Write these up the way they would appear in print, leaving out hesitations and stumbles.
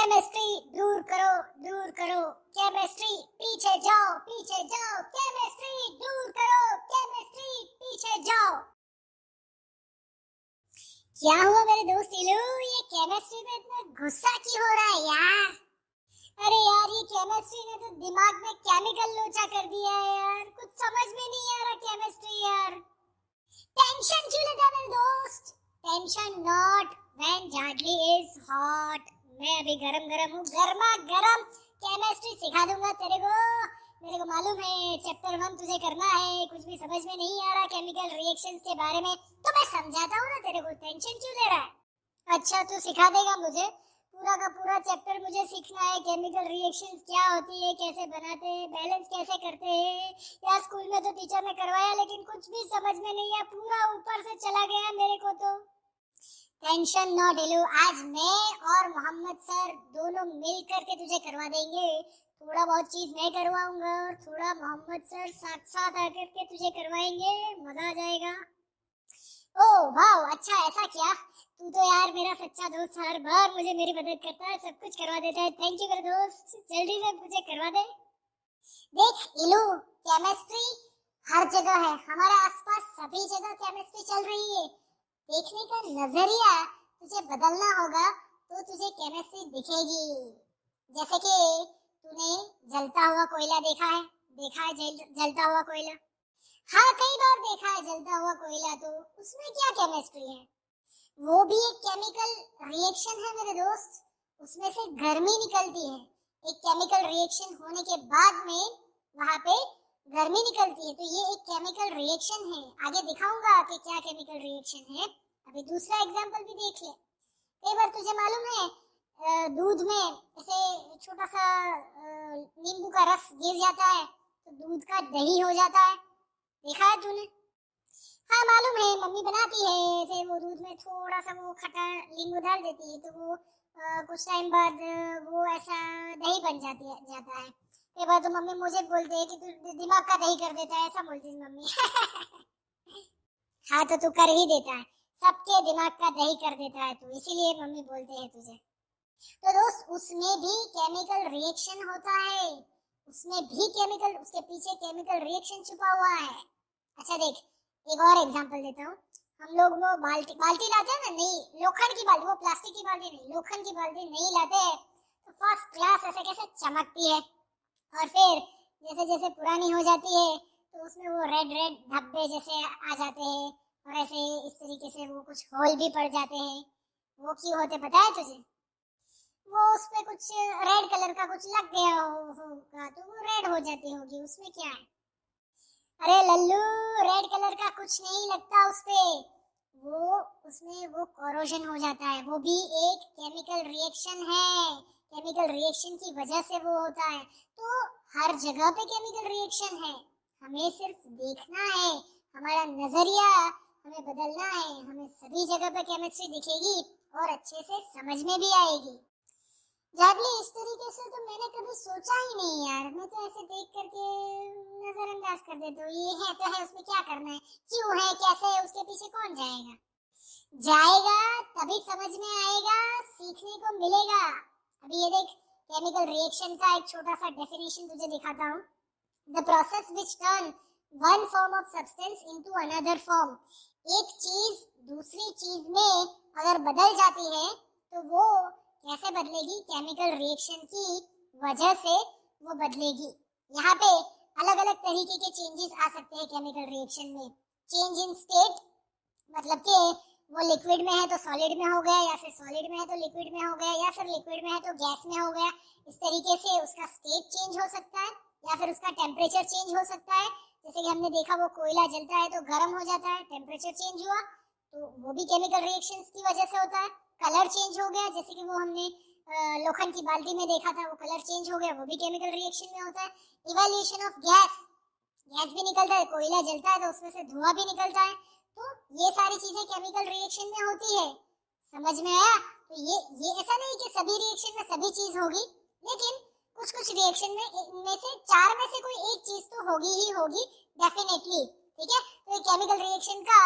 Chemistry दूर करो, दूर करो। केमिस्ट्री पीछे जाओ, पीछे जाओ। केमिस्ट्री दूर करो, केमिस्ट्री पीछे जाओ। क्या हुआ मेरे दोस्त इलू, ये केमिस्ट्री में इतना गुस्सा क्यों हो रहा है यार? अरे यार, ये केमिस्ट्री ने तो दिमाग में केमिकल लोचा कर दिया है यार। कुछ समझ में नहीं आ रहा केमिस्ट्री यार। टेंशन क्यों लेता है मेरे दोस्त? टेंशन नॉट व्हेन जाडली इज हॉट। मैं अभी गरम गरम हूँ, गर्मा गरम केमिस्ट्री सिखा दूंगा तेरे को। मेरे को मालूम है चैप्टर 1 तुझे करना है, कुछ भी समझ में नहीं आ रहा केमिकल रिएक्शंस के बारे में, तो मैं समझाता हूँ ना तेरे को। टेंशन क्यों ले रहा है? अच्छा, तू सिखा देगा मुझे? पूरा का पूरा चैप्टर मुझे सीखना है। केमिकल रिएक्शंस क्या होती है, कैसे बनाते हैं, बैलेंस कैसे करते हैं। यार स्कूल में तो टीचर ने करवाया, लेकिन कुछ भी समझ में नहीं आया, पूरा ऊपर से चला गया मेरे को तो। टेंशन नॉट इलू, आज मैं और मोहम्मद सर दोनों मिल करके तुझे करवा देंगे। थोड़ा बहुत चीज मैं करवाऊंगा और थोड़ा मोहम्मद सर साथ साथ आकर के तुझे करवाएंगे। मजा आ जाएगा। ओह वाह, अच्छा ऐसा क्या? तू तो यार मेरा सच्चा दोस्त, हर बार मुझे मेरी मदद करता है, सब कुछ करवा देता है। थैंक यू मेरे दोस्त, जल्दी से मुझे करवा दे। देख इलू, केमिस्ट्री हर जगह है, हमारे आसपास सभी जगह केमिस्ट्री चल रही है। देखने का नजरिया तुझे बदलना होगा तो तुझे केमिस्ट्री दिखेगी। जैसे कि तूने जलता हुआ कोयला देखा है, जलता हुआ कोयला। हाँ, कई बार देखा है जलता हुआ कोयला, तो उसमें क्या केमिस्ट्री है? वो भी एक केमिकल रिएक्शन है मेरे दोस्त। उसमें से गर्मी निकलती है। एक केमिकल रिएक्शन होने के बाद में वहां पे गर्मी निकलती है, तो ये एक केमिकल रिएक्शन है। आगे दिखाऊंगा कि क्या केमिकल रिएक्शन है। अभी दूसरा एग्जांपल भी देख ले। कई बार तुझे मालूम है दूध में ऐसे छोटा सा नींबू का रस गिर जाता है तो दूध का दही हो जाता है। देखा है तूने? हाँ मालूम है, मम्मी बनाती है ऐसे। वो दूध में थोड़ा सा वो खट्टा नींबू डाल देती है, तो वो कुछ टाइम बाद वो ऐसा दही बन जाता है। एक बार तो मम्मी मुझे बोलते है कि तू दिमाग का दही कर देता है, ऐसा बोलती है मम्मी। हाँ तो तू कर ही देता है, सबके दिमाग का दही कर देता है तू, इसीलिए मम्मी बोलते हैं तुझे। तो दोस्त, उसमें भी केमिकल रिएक्शन होता है। उसमें भी केमिकल, उसके पीछे केमिकल रिएक्शन छुपा हुआ है। अच्छा देख, एक और एग्जांपल देता हूँ। हम लोग वो बाल्टी लाते हैं ना, नहीं लोखंड की बाल्टी, वो प्लास्टिक की बाल्टी नहीं, लोखंड की बाल्टी नहीं लाते हैं तो फर्स्ट क्लास ऐसे कैसे चमकती है, और फिर जैसे जैसे पुरानी हो जाती है तो उसमें वो रेड रेड धब्बे जैसे आ जाते हैं, और ऐसे इस तरीके से वो कुछ होल भी पड़ जाते हैं। वो क्यों होते पता है तुझे? वो उस पे कुछ रेड कलर का कुछ लग गया होगा तो वो रेड हो जाती होगी। उसमें क्या है? अरे लल्लू, रेड कलर का कुछ नहीं लगता उस पे। वो उसमें वो कोरोजन हो जाता है, वो भी एक केमिकल रिएक्शन है। केमिकल रिएक्शन की वजह से वो होता है। तो हर जगह पे केमिकल रिएक्शन है, हमें सिर्फ देखना है। हमारा नजरिया हमें बदलना है, हमें सभी जगह पे केमिस्ट्री दिखेगी और अच्छे से समझ में भी आएगी। जाडली, इस तरीके से तो मैंने कभी सोचा ही नहीं यार। मैं तो ऐसे देख करके नजरअंदाज कर देता हूँ, ये है तो है, उसमें क्या करना है, क्यों है, कैसे है, उसके पीछे कौन जाएगा? जाएगा तभी समझ में आएगा, सीखने को मिलेगा। अभी ये देख, केमिकल रिएक्शन का एक छोटा सा डेफिनेशन तुझे दिखाता हूँ। The process which turn one form of substance into another form. एक चीज दूसरी चीज में अगर बदल जाती है तो वो कैसे बदलेगी? केमिकल रिएक्शन की वजह से वो बदलेगी। यहाँ पे अलग अलग तरीके के चेंजेस आ सकते हैं केमिकल रिएक्शन में। चेंज इन स्टेट, मतलब कि वो लिक्विड में है तो सॉलिड में हो गया, या फिर सॉलिड में है तो लिक्विड में हो गया, या फिर लिक्विड में है तो गैस में हो गया। इस तरीके से उसका स्टेट चेंज हो सकता है, या फिर उसका टेम्परेचर चेंज हो सकता है। जैसे कि हमने देखा वो कोयला जलता है तो गर्म हो जाता है, टेम्परेचर चेंज हुआ, तो वो भी केमिकल रिएक्शंस की वजह से होता है। कलर चेंज हो गया, जैसे कि वो हमने लोखंड की बाल्टी में देखा था, वो कलर चेंज हो गया, वो भी केमिकल रिएक्शन में होता है। इवैल्यूएशन ऑफ गैस, गैस भी निकलता है, कोयला जलता है तो उसमें से धुआं भी निकलता है। तो ये सारी चीजें केमिकल रिएक्शन में होती है। समझ में आया? तो ये ऐसा नहीं कि सभी रिएक्शन में सभी चीज होगी, लेकिन कुछ कुछ रिएक्शन में इनमें से चार में से कोई एक चीज तो होगी ही होगी, डेफिनेटली। ठीक है, तो ये केमिकल रिएक्शन का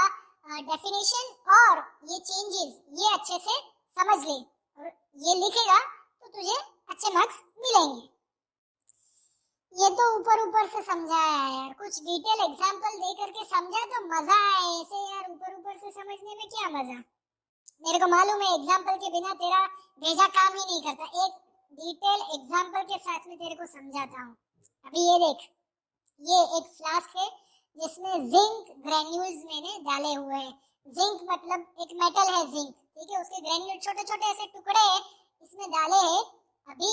डेफिनेशन और ये चेंजेस ये अच्छे से समझ ले, और ये लिखेगा तो तो तुझे अच्छे मार्क्स मिलेंगे। ये तो ऊपर ऊपर से समझाया है यार, कुछ डिटेल एग्जांपल दे करके समझा तो मजा आए। ऐसे यार ऊपर ऊपर से समझने में क्या मजा। मेरे को मालूम है एग्जांपल के बिना तेरा भेजा काम ही नहीं करता। एक डिटेल एग्जांपल के साथ में तेरे को समझाता हूँ। अभी ये देख, ये एक फ्लास्क है जिसमें जिंक ग्रेन्यूल्स मैंने डाले हुए हैं। जिंक मतलब एक मेटल है जिंक, ठीक है। उसके ग्रेन्यूल छोटे छोटे ऐसे टुकड़े इसमें डाले हैं। अभी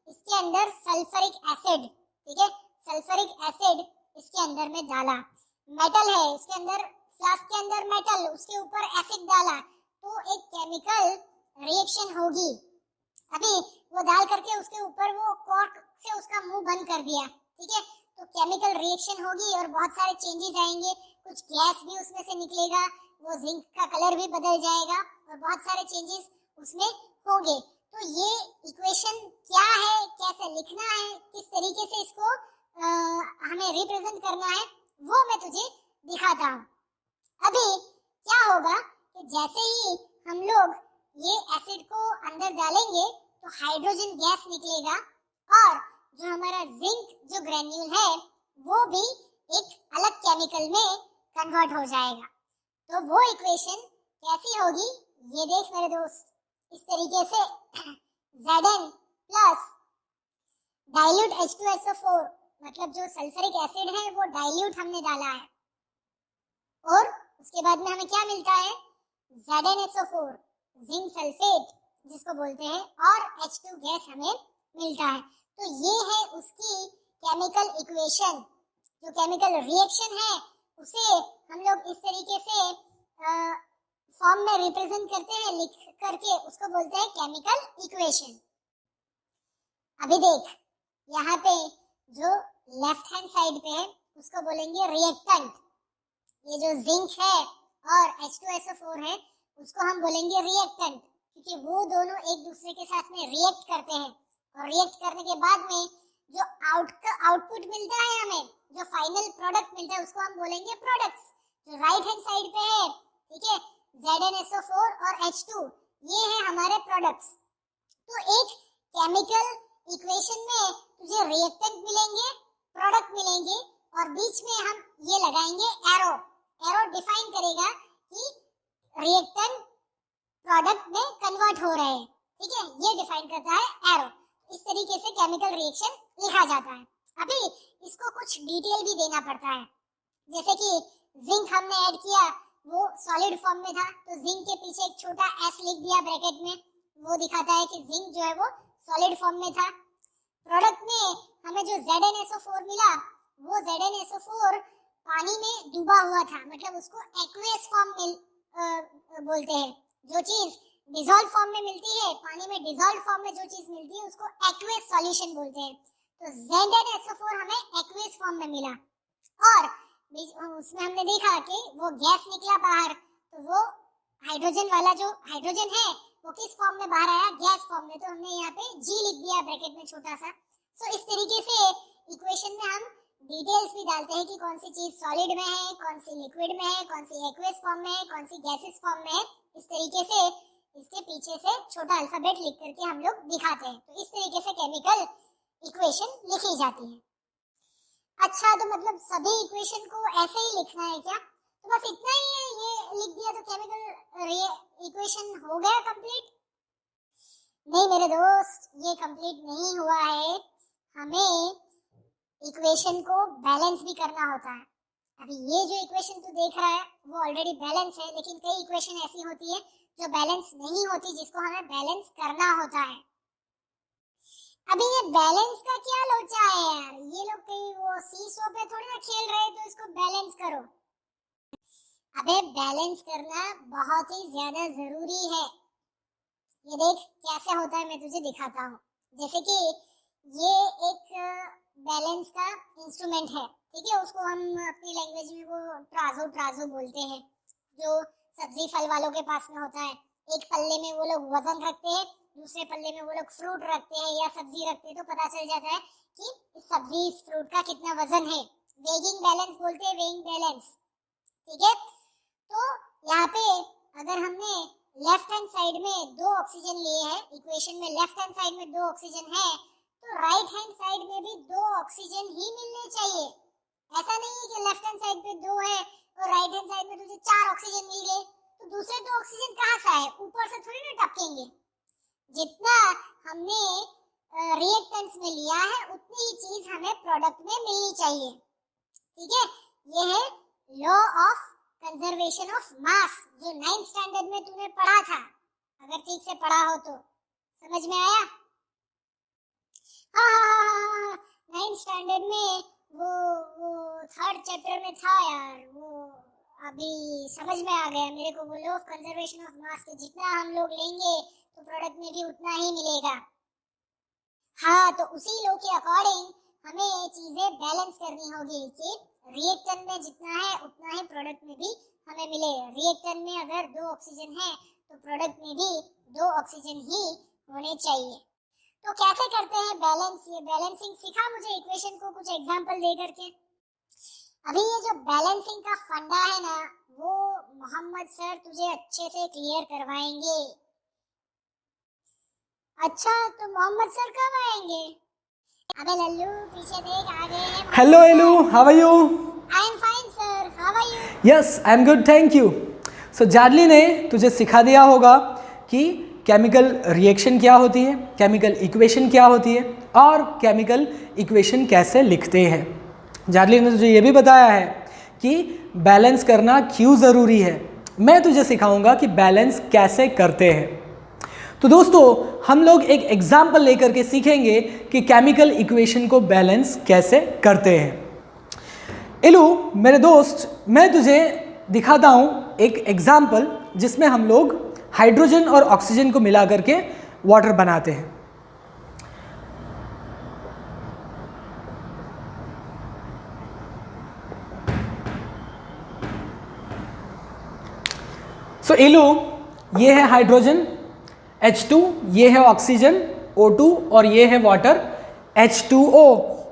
इसके अंदर सल्फ्यूरिक एसिड, ठीक है, सल्फ्यूरिक एसिड इसके अंदर में डाला। मेटल है इसके अंदर, फ्लास्क के अंदर मेटल, उसके ऊपर एसिड डाला तो एक केमिकल रिएक्शन होगी। अभी वो डाल करके उसके ऊपर वो कॉर्क से उसका मुंह बंद कर दिया, ठीक है। तो केमिकल रिएक्शन होगी और बहुत सारे चेंजेस आएंगे, कुछ गैस भी उसमें से निकलेगा, वो जिंक का कलर भी बदल जाएगा और बहुत सारे चेंजेस उसमें होंगे। तो ये इक्वेशन क्या है, कैसे लिखना है, किस तरीके से इसको हमें रिप्रेजेंट करना है, वो मैं तुझे दिखाता हूँ। अभी क्या होगा कि जैसे ही हम लोग ये एसिड को अंदर डालेंगे तो हाइड्रोजन गैस निकलेगा और जो हमारा जिंक जो ग्रेन्यूल है वो भी एक अलग केमिकल में कन्वर्ट हो जाएगा। तो वो इक्वेशन कैसी होगी ये देख मेरे दोस्त, इस तरीके से Zn प्लस डाइल्यूट H2SO4, मतलब जो सल्फ्यूरिक एसिड है वो डाइल्यूट हमने डाला है और उसके बाद में हमें क्या मिलता है, ZnSO4 जिंक सल्फेट जिसको बोलते हैं और H2 गैस हमें मिलता है। तो ये है उसकी केमिकल इक्वेशन। जो केमिकल रिएक्शन है उसे हम लोग इस तरीके से फॉर्म में रिप्रेजेंट करते हैं, लिख करके उसको बोलते हैं केमिकल इक्वेशन। अभी देख यहाँ पे जो लेफ्ट हैंड साइड पे है उसको बोलेंगे रिएक्टेंट। ये जो जिंक है और H2SO4 है उसको हम बोलेंगे रिएक्टेंट, क्योंकि वो दोनों एक दूसरे के साथ में रिएक्ट करते हैं और रिएक्ट करने के बाद में जो आउटपुट मिलता है हमें, जो फाइनल प्रोडक्ट मिलता है उसको हम बोलेंगे प्रोडक्ट्स। जो राइट हैंड साइड पे है, ठीक है, ZnSO4 और H2, ये है हमारे प्रोडक्ट्स। तो एक केमिकल इक्वेशन में तुझे रिएक्टेंट मिलेंगे, प्रोडक्ट मिलेंगे और बीच में हम ये लगाएंगे एरो। एरो डिफाइन करेगा कि रिएक्टेंट प्रोडक्ट में कन्वर्ट हो रहे हैं, ठीक है, ये डिफाइन करता है एरो। इस तरीके से केमिकल रिएक्शन लिखा जाता है। अभी इसको कुछ डिटेल भी देना पड़ता है, जैसे कि जिंक हमने ऐड किया वो सॉलिड फॉर्म में था तो जिंक के पीछे एक छोटा एस लिख दिया ब्रैकेट में, वो दिखाता है कि जिंक जो है वो सॉलिड फॉर्म में था। प्रोडक्ट में हमें जो ZnSO4 मिला वो ZnSO4 पानी में डूबा हुआ था, मतलब उसको एक्वेस फॉर्म बोलते हैं। जो चीज डिसॉल्व फॉर्म में मिलती है, पानी में डिसॉल्व फॉर्म में जो चीज मिलती है उसको एक्वेस सॉल्यूशन बोलते हैं। तो ZnSO4 हमें एक्वेस फॉर्म में मिला और उसमें हमने देखा कि वो गैस निकला बाहर, तो वो हाइड्रोजन वाला जो हाइड्रोजन है वो किस फॉर्म में बाहर आया, गैस फॉर्म में। तो हमने यहाँ पे G लिख दिया ब्रैकेट में छोटा सा। सो इस तरीके से इक्वेशन में हम डिटेल्स भी डालते हैं कि कौन सी चीज सॉलिड में है, कौन सी लिक्विड में है, कौन सी एक्वेस फॉर्म में है, कौन सी गैसेस फॉर्म में है। इस तरीके से इसके पीछे से छोटा अल्फाबेट लिख करके हम लोग दिखाते हैं। तो इस तरीके से केमिकल इक्वेशन लिखी जाती है। अच्छा, तो मतलब सभी इक्वेशन को ऐसे ही लिखना है क्या? तो बस इतना ही है, ये लिख दिया तो केमिकल इक्वेशन हो गया कंप्लीट? नहीं मेरे दोस्त, ये कंप्लीट नहीं हुआ है। हमें इक्वेशन को बैलेंस भी करना होता है। अभी ये जो इक्वेशन तू देख रहा है वो ऑलरेडी बैलेंस है, लेकिन कई इक्वेशन ऐसी होती है जो बैलेंस नहीं होती, जिसको हमें बैलेंस करना होता है। अभी ये बैलेंस का क्या लोचा है यार, ये लोग कहीं वो सीसो पे थोड़ी ना खेल रहे तो इसको बैलेंस करो। अबे बैलेंस करना बहुत ही ज्यादा जरूरी है। ये देख कैसे होता है, मैं तुझे दिखाता हूँ। जैसे कि ये एक बैलेंस का इंस्ट्रूमेंट है, ठीक है, उसको हम अपनी लैंग्वेज में वो ट्राजो बोलते हैं, जो सब्जी फल वालों के पास में होता है। एक पल्ले में वो लोग वजन रखते हैं, दूसरे पल्ले में वो लोग फ्रूट रखते हैं या सब्जी रखते हैं, तो पता चल जाता है कि इस सब्जी इस फ्रूट का कितना वजन है। वेइंग बैलेंस बोलते हैं, वेइंग बैलेंस, ठीक है। तो यहाँ पे अगर हमने लेफ्ट हैंड साइड में 2 ऑक्सीजन लिए हैं, इक्वेशन में लेफ्ट हैंड साइड में 2 ऑक्सीजन है, तो राइट हैंड साइड में भी 2 ऑक्सीजन ही मिलने चाहिए। ऐसा नहीं है कि लेफ्ट हैंड साइड पे 2 है और राइट हैंड साइड में तुझे 4 ऑक्सीजन मिल गए, तो दूसरे 2 ऑक्सीजन कहाँ से आए? ऊपर से थोड़ी ना टपकेंगे। जितना हमने रिएक्टेंट्स में लिया है उतनी ही चीज हमें प्रोडक्ट में मिलनी चाहिए। ठीक है, ये है law of conservation of mass, जो 9th स्टैंडर्ड में तूने पढ़ा था, अगर ठीक से पढ़ा हो तो। समझ में आया? हाँ, 9th स्टैंडर्ड में वो 3rd चैप्टर में था यार, वो अभी समझ में आ गया मेरे को। वो law of conservation of mass के जितना हम लोग लेंगे तो प्रोडक्ट में भी उतना ही मिलेगा। हाँ, तो उसी लॉ के अकॉर्डिंग हमें चीजें बैलेंस करनी होगी कि रिएक्टेंट में जितना है उतना ही प्रोडक्ट में भी हमें मिले। रिएक्टेंट में अगर 2 ऑक्सीजन है तो प्रोडक्ट में भी 2 ऑक्सीजन ही होने चाहिए। तो कैसे करते हैं बैलेंस? ये बैलेंसिंग सिखा मुझे इक्वेशन को कुछ एग्जांपल दे करके। अभी ये जो बैलेंसिंग का फंडा है ना, वो मोहम्मद सर तुझे अच्छे से क्लियर करवाएंगे। अच्छा, तो मोहम्मद सर कब आएंगे? अबे लल्लू पीछे देख, आ गए हैं। हेलो एलू, how are you? I am fine sir, how are you? Yes, I am good, thank you. So जार्ली ने तुझे सिखा दिया होगा कि केमिकल रिएक्शन क्या होती है, केमिकल इक्वेशन क्या होती है और केमिकल इक्वेशन कैसे लिखते हैं। जार्ली ने तुझे ये भी बताया है कि बैलेंस करना क्यों ज़रूरी है। मैं तुझे सिखाऊंगा कि बैलेंस कैसे करते हैं। तो दोस्तों, हम लोग एक एग्जाम्पल लेकर के सीखेंगे कि केमिकल इक्वेशन को बैलेंस कैसे करते हैं। इलू मेरे दोस्त, मैं तुझे दिखाता हूँ एक एग्जाम्पल जिसमें हम लोग हाइड्रोजन और ऑक्सीजन को मिला करके वाटर बनाते हैं। सो इलू, ये है हाइड्रोजन H2, ये है ऑक्सीजन O2 और ये है वाटर H2O।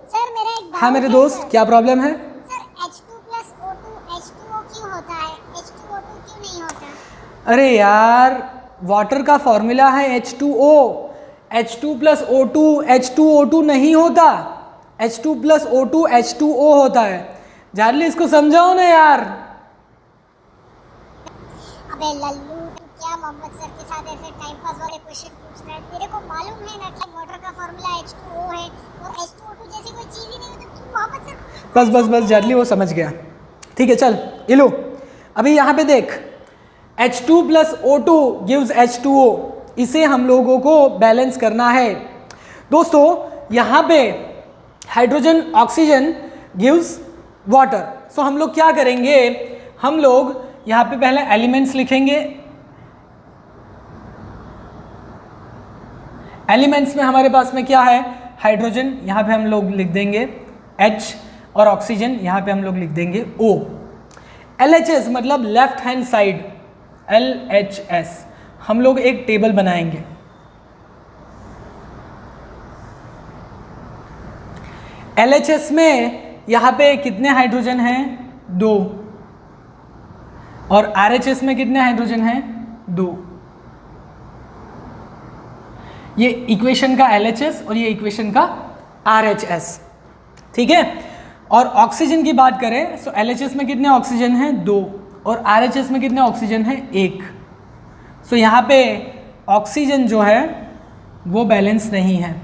सर मेरा एक हाँ मेरे दोस्त, क्या प्रॉब्लम है? Sir H2 plus O2 H2O क्यों होता है? H2O2 क्यों नहीं होता? अरे यार, वाटर का फॉर्मूला है H2O, H2 plus O2 H2O2 नहीं होता, H2 plus O2 H2O होता है। जार्ली इसको समझाओ ना यार। अबे लल्लू, तू क्या मोहम्मद सर के साथ ऐसे टाइम पास वाले क्वेश्चन पूछ रहा है? तेरे को मालूम है ना कि वाटर का फॉर्मूला H2O है और H2O2 जैसी कोई चीज ही नहीं होती। तू मोहम्मद सर बस जार्ली, वो समझ गया। ठीक है, चल इलो, अभी यहाँ पे देख, H2 plus O2 gives H2O, इसे हम लोगों को बैलेंस करना है। दोस्तों, यहाँ पे हाइड्रोजन ऑक्सीजन गिव्स वाटर। सो हम लोग क्या करेंगे, हम लोग यहाँ पे पहले एलिमेंट्स लिखेंगे। एलिमेंट्स में हमारे पास में क्या है? हाइड्रोजन, यहाँ पे हम लोग लिख देंगे H और ऑक्सीजन यहाँ पे हम लोग लिख देंगे O। LHS मतलब लेफ्ट हैंड साइड, LHS हम लोग एक टेबल बनाएंगे। LHS में यहाँ पे कितने हाइड्रोजन हैं? 2। और RHS में कितने हाइड्रोजन हैं? 2। ये इक्वेशन का LHS और ये इक्वेशन का RHS। ठीक है, और ऑक्सीजन की बात करें तो LHS में कितने ऑक्सीजन हैं? 2। और RHS में कितने ऑक्सीजन हैं? 1। सो यहाँ पे ऑक्सीजन जो है वो बैलेंस नहीं है।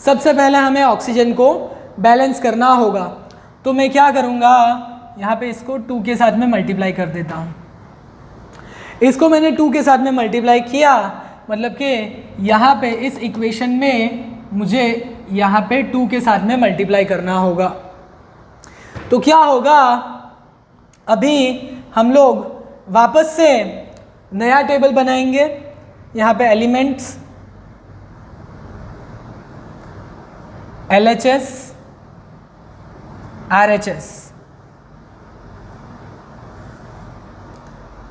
सबसे पहले हमें ऑक्सीजन को बैलेंस करना होगा, तो मैं क्या करूँगा, यहाँ पे इसको 2 के साथ में मल्टीप्लाई कर देता हूँ। इसको मैंने 2 के साथ में मल्टीप्लाई किया, मतलब कि यहाँ पे इस इक्वेशन में मुझे यहाँ पे 2 के साथ में मल्टीप्लाई करना होगा। तो क्या होगा, अभी हम लोग वापस से नया टेबल बनाएंगे। यहाँ पे elements LHS RHS,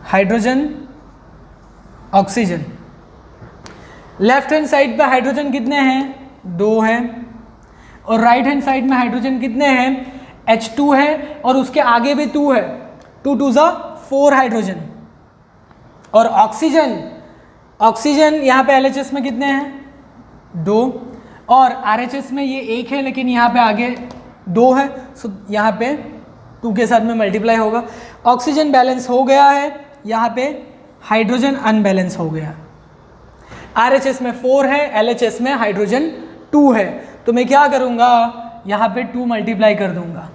hydrogen oxygen. Left hand side पे हाइड्रोजन कितने हैं? 2 हैं। और राइट हैंड साइड में हाइड्रोजन कितने हैं? H2 है और उसके आगे भी 2 है। 2 2 ज़ा 4 हाइड्रोजन। और ऑक्सीजन ऑक्सीजन यहाँ पे LHS में कितने हैं 2 और RHS में ये 1 है लेकिन यहाँ पे आगे 2 है, सो यहाँ पे 2 के साथ में मल्टीप्लाई होगा। ऑक्सीजन बैलेंस हो गया है, यहाँ पे हाइड्रोजन अनबैलेंस हो गया। RHS में 4 है, LHS में हाइड्रोजन 2 है, तो मैं क्या करूँगा यहाँ पे 2 मल्टीप्लाई कर दूँगा।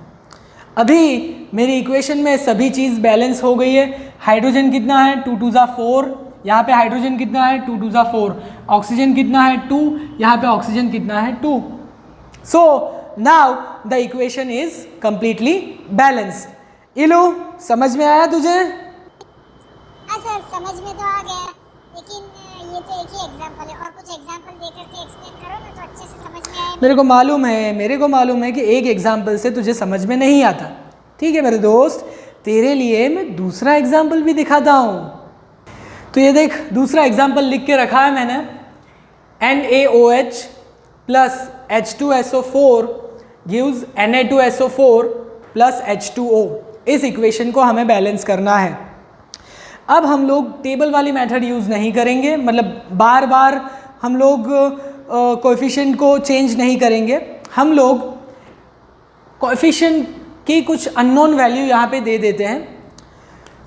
अभी मेरी इक्वेशन में सभी चीज़ बैलेंस हो गई है। हाइड्रोजन कितना है 2 2 ज़ा 4, यहाँ पे हाइड्रोजन कितना है 2 2 ज़ा 4, ऑक्सीजन कितना है 2, यहाँ पे ऑक्सीजन कितना है 2। So now the equation is completely balanced. इलू समझ में आया तुझे? हाँ सर, समझ में तो आ गया, लेकिन ये तो एक ही एग्जांपल है, और कुछ एग्जांपल दे करके एक्सप्लेन करो ना तो अच्छे से समझ में आए। मेरे को मालूम है कि एक एग्जाम्पल से तुझे समझ में नहीं आता। ठीक है मेरे दोस्त, तेरे लिए मैं दूसरा एग्जाम्पल भी दिखाता हूँ। तो ये देख, दूसरा एग्जाम्पल लिख के रखा है मैंने। NaOH plus H2SO4 gives Na2SO4 plus H2O। इस इक्वेशन को हमें बैलेंस करना है। अब हम लोग टेबल वाली मेथड यूज़ नहीं करेंगे, मतलब बार बार हम लोग कोएफिशिएंट को चेंज नहीं करेंगे। हम लोग कोएफिशिएंट की कुछ अननोन वैल्यू यहाँ पे दे देते हैं।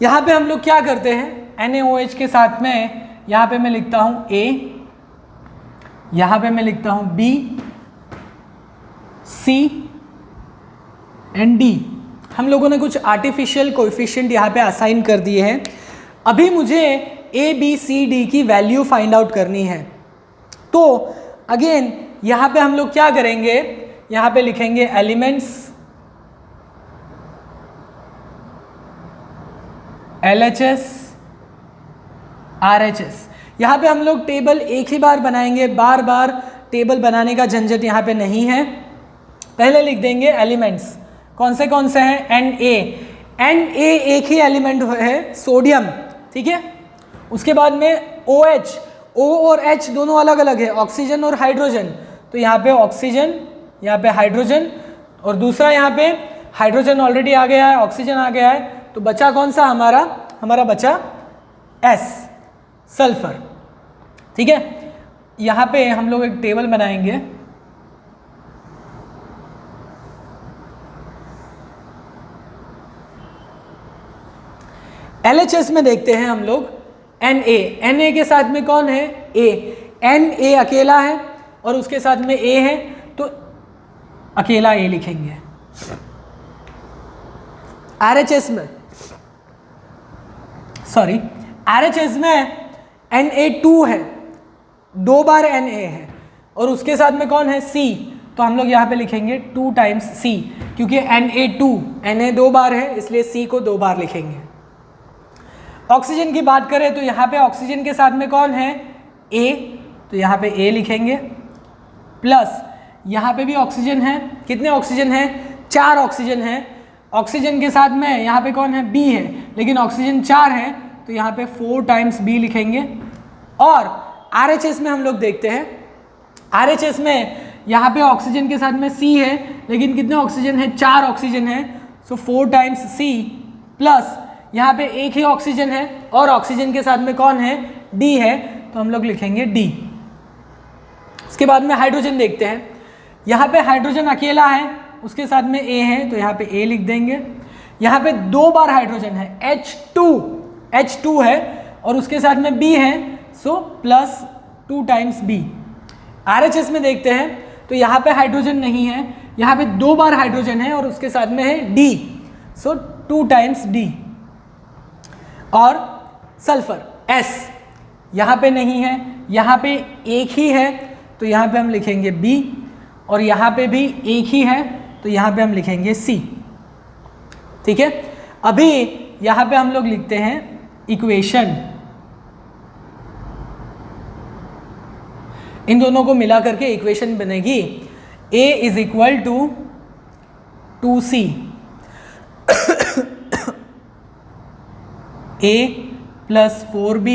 यहाँ पे हम लोग क्या करते हैं, NaOH के साथ में यहाँ पे मैं लिखता हूँ A, यहाँ पे मैं लिखता हूँ B, C एंड D। हम लोगों ने कुछ आर्टिफिशियल कोएफिशिएंट यहाँ पे असाइन कर दिए हैं। अभी मुझे A, B, C, D की वैल्यू फाइंड आउट करनी है। तो अगेन यहाँ पे हम लोग क्या करेंगे, यहाँ पे लिखेंगे एलिमेंट्स LHS RHS। यहाँ पे हम लोग टेबल एक ही बार बनाएंगे, बार बार टेबल बनाने का झंझट यहाँ पे नहीं है। पहले लिख देंगे एलिमेंट्स, कौन से हैं, Na एक ही एलिमेंट है सोडियम, ठीक है। उसके बाद में OH, O और H दोनों अलग अलग है, ऑक्सीजन और हाइड्रोजन। तो यहाँ पे ऑक्सीजन, यहाँ पे हाइड्रोजन, और दूसरा यहाँ पे हाइड्रोजन ऑलरेडी आ गया है, ऑक्सीजन आ गया है, तो बचा कौन सा हमारा बचा S, सल्फर। ठीक है, यहाँ पे हम लोग एक टेबल बनाएंगे। LHS में देखते हैं हम लोग Na के साथ में कौन है A, Na अकेला है और उसके साथ में A है, तो अकेला A लिखेंगे। RHS में Na2 है, 2 बार Na है, और उसके साथ में कौन है C, तो हम लोग यहाँ पे लिखेंगे 2 टाइम्स C, क्योंकि Na 2 बार है इसलिए C को 2 बार लिखेंगे। ऑक्सीजन की बात करें तो यहाँ पे ऑक्सीजन के साथ में कौन है A, तो यहाँ पे A लिखेंगे, प्लस यहाँ पे भी ऑक्सीजन है। कितने ऑक्सीजन है, 4 ऑक्सीजन है। ऑक्सीजन के साथ में यहाँ पे कौन है B है, लेकिन ऑक्सीजन 4 है, तो यहाँ पे 4 टाइम्स B लिखेंगे। और RHS में हम लोग देखते हैं, RHS में यहाँ पे ऑक्सीजन के साथ में C है, लेकिन कितने ऑक्सीजन है, 4 ऑक्सीजन है, सो 4 टाइम्स C, प्लस यहाँ पे एक ही ऑक्सीजन है और ऑक्सीजन के साथ में कौन है D है, तो हम लोग लिखेंगे D। उसके बाद में हाइड्रोजन देखते हैं। यहाँ पे हाइड्रोजन अकेला है, उसके साथ में A है, तो यहाँ पे A लिख देंगे। यहाँ पे 2 बार हाइड्रोजन है, H2 है और उसके साथ में B है, so plus 2 times B। RHS में देखते हैं तो यहाँ पे हाइड्रोजन नहीं है, यहाँ पे 2 बार हाइड्रोजन है और उसके साथ में है D, सो 2 टाइम्स D। और सल्फर S यहाँ पे नहीं है, यहाँ पे एक ही है, तो यहाँ पे हम लिखेंगे B, और यहाँ पे भी एक ही है, तो यहाँ पे हम लिखेंगे C। ठीक है, अभी यहाँ पे हम लोग लिखते हैं इक्वेशन। इन दोनों को मिला करके इक्वेशन बनेगी A is equal to 2C, A plus 4B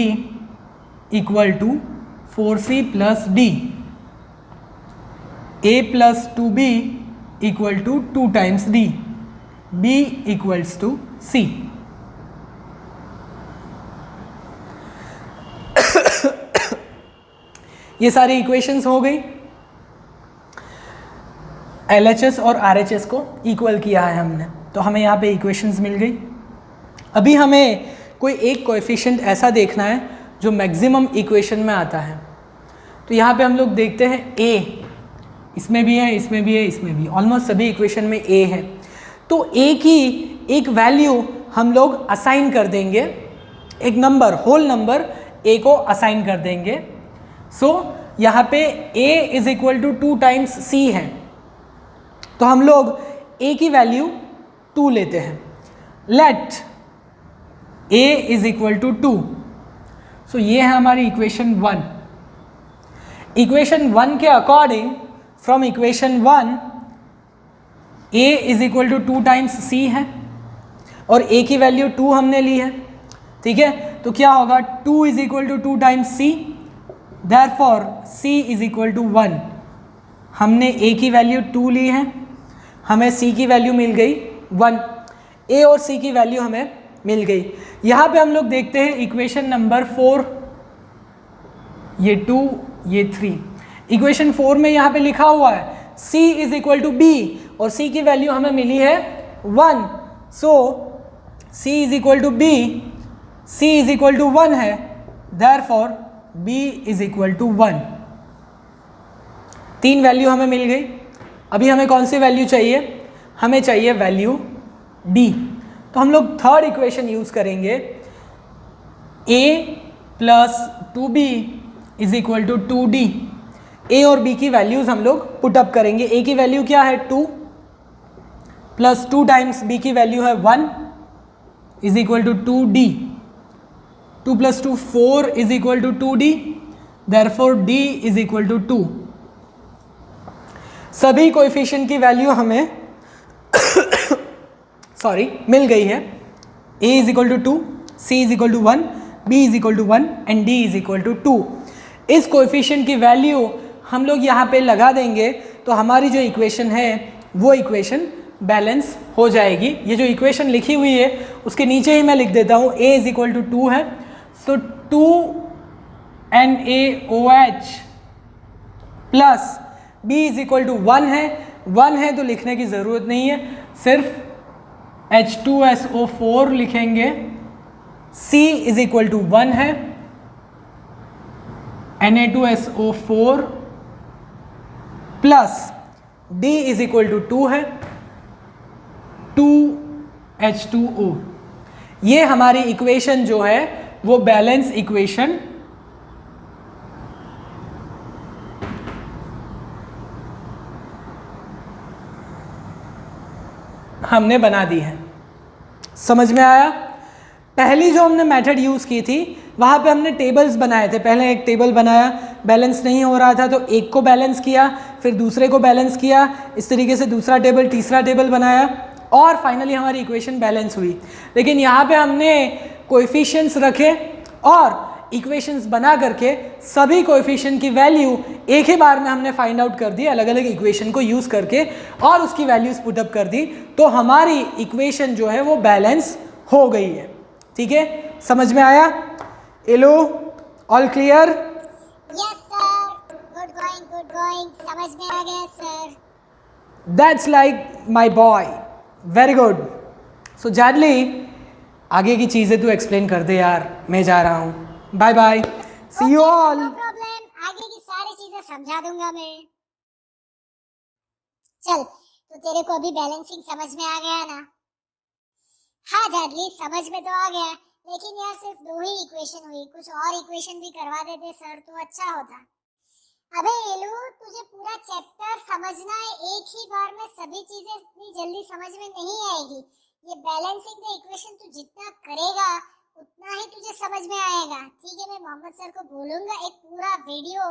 equal to 4C plus D, A plus 2B equal to 2 times D, B equals to C। ये सारी इक्वेशंस हो गई। LHS और RHS को इक्वल किया है हमने, तो हमें यहाँ पे इक्वेशंस मिल गई। अभी हमें कोई एक कोएफिशिएंट ऐसा देखना है जो मैक्सिमम इक्वेशन में आता है। तो यहाँ पे हम लोग देखते हैं A, इसमें भी है, इसमें भी है, इसमें भी, ऑलमोस्ट सभी इक्वेशन में A है। तो A की एक वैल्यू हम लोग असाइन कर देंगे, एक नंबर, होल नंबर A को असाइन कर देंगे। सो यहाँ पे A is equal to 2 times C है, तो हम लोग A की वैल्यू 2 लेते हैं। Let A is equal to 2। So ये है हमारी इक्वेशन 1। इक्वेशन 1 के according, from equation 1 A is equal to 2 times C है और A की वैल्यू 2 हमने ली है, ठीक है। तो क्या होगा, 2 is equal to 2 times C, therefore C is equal to 1। हमने A की वैल्यू 2 ली है, हमें C की वैल्यू मिल गई 1। A और C की वैल्यू हमें मिल गई। यहाँ पे हम लोग देखते हैं इक्वेशन नंबर 4, ये 2, ये 3। इक्वेशन 4 में यहाँ पे लिखा हुआ है C is equal to B और C की वैल्यू हमें मिली है 1। So C is equal to B, C is equal to 1 है, therefore B is equal to 1। 3 value हमें मिल गई। अभी हमें कौन सी वैल्यू चाहिए, हमें चाहिए वैल्यू D। तो हम लोग थर्ड इक्वेशन यूज करेंगे, A plus 2B is equal to 2D। A और B की वैल्यूज हम लोग पुट अप करेंगे। A की वैल्यू क्या है 2, प्लस 2 टाइम्स B की वैल्यू है 1 is equal to 2D। 2 plus 2 4 is equal to 2D, therefore D is equal to 2। सभी कोएफिशिएंट की वैल्यू हमें मिल गई है। A is equal to 2, C is equal to 1, B is equal to 1 and D is equal to 2। इस coefficient की value हम लोग यहाँ पे लगा देंगे तो हमारी जो इक्वेशन है वो इक्वेशन बैलेंस हो जाएगी। ये जो इक्वेशन लिखी हुई है उसके नीचे ही मैं लिख देता हूँ, A इज इक्वल टू 2 है, so 2NaOH plus B is equal to 1 है। 1 है तो लिखने की ज़रूरत नहीं है, सिर्फ H2SO4 लिखेंगे। C इज इक्वल टू 1 है, Na2SO4 plus D is equal to 2 है, 2H2O। ये हमारी इक्वेशन जो है वो बैलेंस इक्वेशन हमने बना दी है। समझ में आया? पहली जो हमने मेथड यूज़ की थी वहाँ पे हमने टेबल्स बनाए थे। पहले एक टेबल बनाया, बैलेंस नहीं हो रहा था तो एक को बैलेंस किया, फिर दूसरे को बैलेंस किया, इस तरीके से दूसरा टेबल, तीसरा टेबल बनाया और फाइनली हमारी इक्वेशन बैलेंस हुई। लेकिन यहाँ पे हमने कोएफिशिएंट्स रखे और इक्वेशंस बना करके सभी कोएफिशिएंट की वैल्यू एक ही बार में हमने फाइंड आउट कर दी, अलग अलग इक्वेशन को यूज़ करके और उसकी वैल्यूज पुट अप कर दी, तो हमारी इक्वेशन जो है वो बैलेंस हो गई है। ठीक है, समझ में आया? Hello, all clear? Yes sir, good going, समझ में आ गया sir. That's like my boy, very good. So जैडली, आगे की चीज़ें तू एक्सप्लेन कर दे यार, मैं जा रहा हूँ। Bye bye, see you all. No problem, आगे की सारी चीजें समझा दूंगा मैं। चल, तो तेरे को अभी बैलेंसिंग समझ में आ गया ना? हाँ जैडली, समझ में तो आ गया, लेकिन यार सिर्फ 2 ही इक्वेशन हुई, कुछ और इक्वेशन भी करवा देते सर तो अच्छा होता। अबे एलू, तुझे पूरा चैप्टर समझना है, एक ही बार में सभी चीजें इतनी जल्दी समझ में नहीं आएगी। ये बैलेंसिंग द इक्वेशन तू जितना करेगा उतना ही तुझे समझ में आएगा। ठीक है, मैं मोहम्मद सर को बोलूंगा एक पूरा वीडियो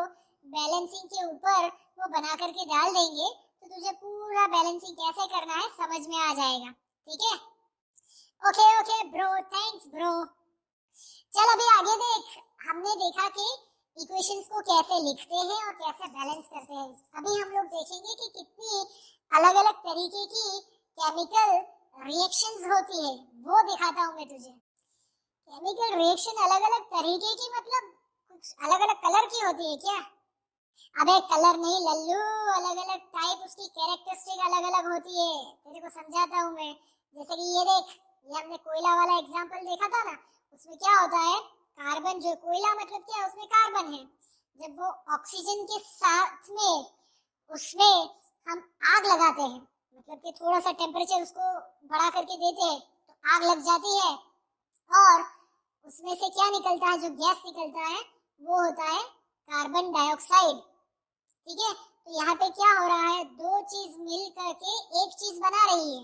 बैलेंसिंग के ऊपर वो बना करके डाल देंगे, तो तुझे पूरा बैलेंसिंग कैसे करना है समझ में आ जाएगा। ठीक है, ओके ब्रो, थैंक्स ब्रो। चल अभी आगे देख, हमने देखा कि इक्वेशंस को कैसे लिखते हैं और कैसे बैलेंस करते हैं। अभी हम लोग देखेंगे कि कितनी अलग अलग तरीके की केमिकल रिएक्शंस होती है, वो दिखाता हूँ मैं तुझे। केमिकल रिएक्शन अलग अलग तरीके की, मतलब कुछ अलग अलग कलर की होती है क्या? अबे कलर नहीं लल्लू, अलग अलग टाइप, उसकी कैरेक्टरिस्टिक अलग अलग होती है, तेरे को समझाता हूँ मैं। जैसे कि ये देख, ये हमने कोयला वाला एग्जांपल देखा था ना, उसमें क्या होता है, कार्बन जो कोयला मतलब क्या है, उसमें कार्बन है, जब वो ऑक्सीजन के साथ में उसमें हम आग लगाते हैं, मतलब कि थोड़ा सा टेम्परेचर उसको बढ़ा करके देते हैं तो आग लग जाती है, और उसमें से क्या निकलता है, जो गैस निकलता है वो होता है कार्बन डाइऑक्साइड। ठीक है, तो यहाँ पे क्या हो रहा है, दो चीज मिल करके एक चीज बना रही है,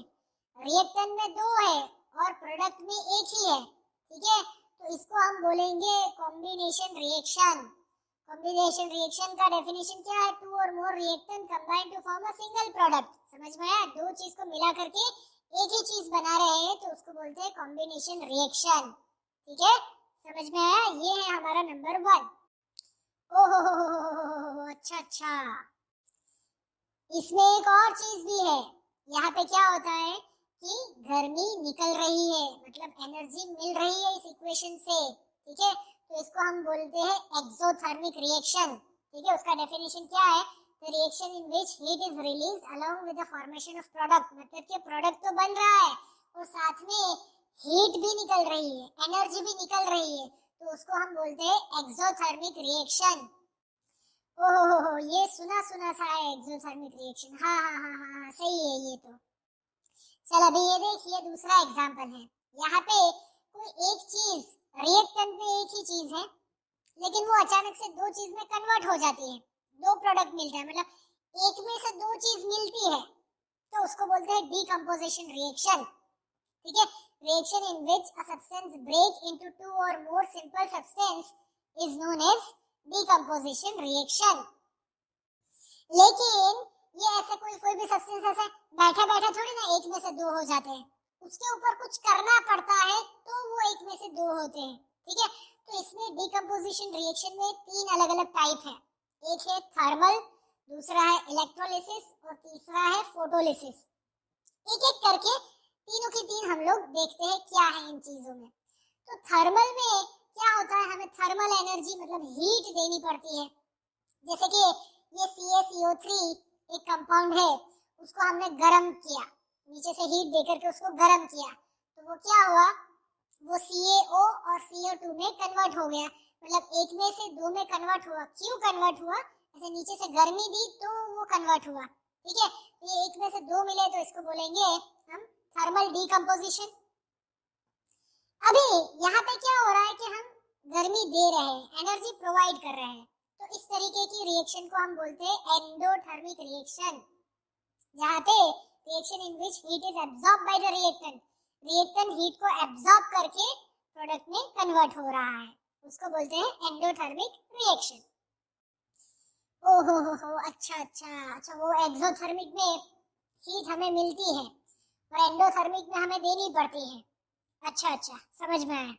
रिएक्टेंट में दो है और प्रोडक्ट में एक ही है। ठीक है, तो इसको हम बोलेंगे कॉम्बिनेशन रिएक्शन। कॉम्बिनेशन रिएक्शन का डेफिनेशन क्या है, टू और more reactant combine to form a single product. समझ में आया, दो चीज को मिला करके एक ही चीज बना रहे हैं तो उसको बोलते हैं कॉम्बिनेशन रिएक्शन। ठीक है, समझ में आया, ये है हमारा नंबर 1। ओहो, अच्छा अच्छा, इसमें एक और चीज भी है, यहाँ पे क्या होता है कि गर्मी निकल रही है, मतलब एनर्जी मिल रही है इस इक्वेशन से। ठीक है, तो इसको हम बोलते हैं एक्सोथर्मिक रिएक्शन। ठीक है, उसका डेफिनेशन क्या है, the reaction in which heat is released along with the formation of product, मतलब कि प्रोडक्ट तो बन रहा है और साथ में हीट भी निकल रही है, एनर्जी भी निकल रही है, तो उसको हम बोलते हैं एक्सोथर्मिक रिएक्शन। ओहो, ये सुना सुना सा है एक्सोथर्मिक रिएक्शन। हाँ, सही है ये तो। चल अभी ये देखिए, दूसरा एग्जांपल है, यहाँ पे कोई एक चीज, रिएक्टेंट में एक ही चीज है लेकिन वो अचानक से दो चीज में कन्वर्ट हो जाती है, दो प्रोडक्ट मिलते हैं, मतलब एक में से दो चीज मिलती है, तो उसको बोलते हैं डीकंपोजिशन रिएक्शन। ठीक है, reaction in which a substance break into two और more simple substance is known as decomposition reaction. लेकिन ये ऐसे कोई भी सब्सटेंस ऐसे बैठा बैठा थोड़ी ना एक में से दो हो जाते हैं, उसके ऊपर कुछ करना पड़ता है तो वो एक में से दो होते हैं। ठीक है, तो इसमें डीकंपोजिशन रिएक्शन में तीन अलग अलग टाइप है, एक है थर्मल, दूसरा है इलेक्ट्रोलिसिस और तीसरा है फोटोलिसिस। एक एक करके तीनों की तीन हम लोग देखते हैं क्या है इन चीजों में। तो थर्मल में क्या होता है, हमें थर्मल एनर्जी मतलब हीट देनी पड़ती है, जैसे कि ये CaCO3 एक कंपाउंड है, उसको हमने गर्म किया, नीचे से हीट देकर के उसको गर्म किया, तो वो क्या हुआ, वो CaO और CO2 में कन्वर्ट हो गया, मतलब एक में से दो में कन्वर्ट हुआ। क्यों कन्वर्ट हुआ, ऐसे नीचे से गर्मी दी तो वो कन्वर्ट हुआ। ठीक है, ये एक में से दो मिले तो इसको बोलेंगे हम थर्मल डीकंपोजिशन। अभी यहाँ पे क्या हो रहा है कि हम गर्मी दे रहे हैं, एनर्जी प्रोवाइड कर रहे हैं, तो इस तरीके की रिएक्शन को हम बोलते हैं एंडोथर्मिक रिएक्शन, जहाँ पे reaction in which heat is absorb by the reactant, reactant heat को एब्सॉर्ब करके प्रोडक्ट में कन्वर्ट हो रहा है, उसको बोलते हैं एंडोथर्मिक रिएक्शन। ओहो, अच्छा, वो एक्सोथर्मिक में हीट हमें मिलती है और एंडोथर्मिक में हमें देनी पड़ती है। अच्छा, समझ में आया।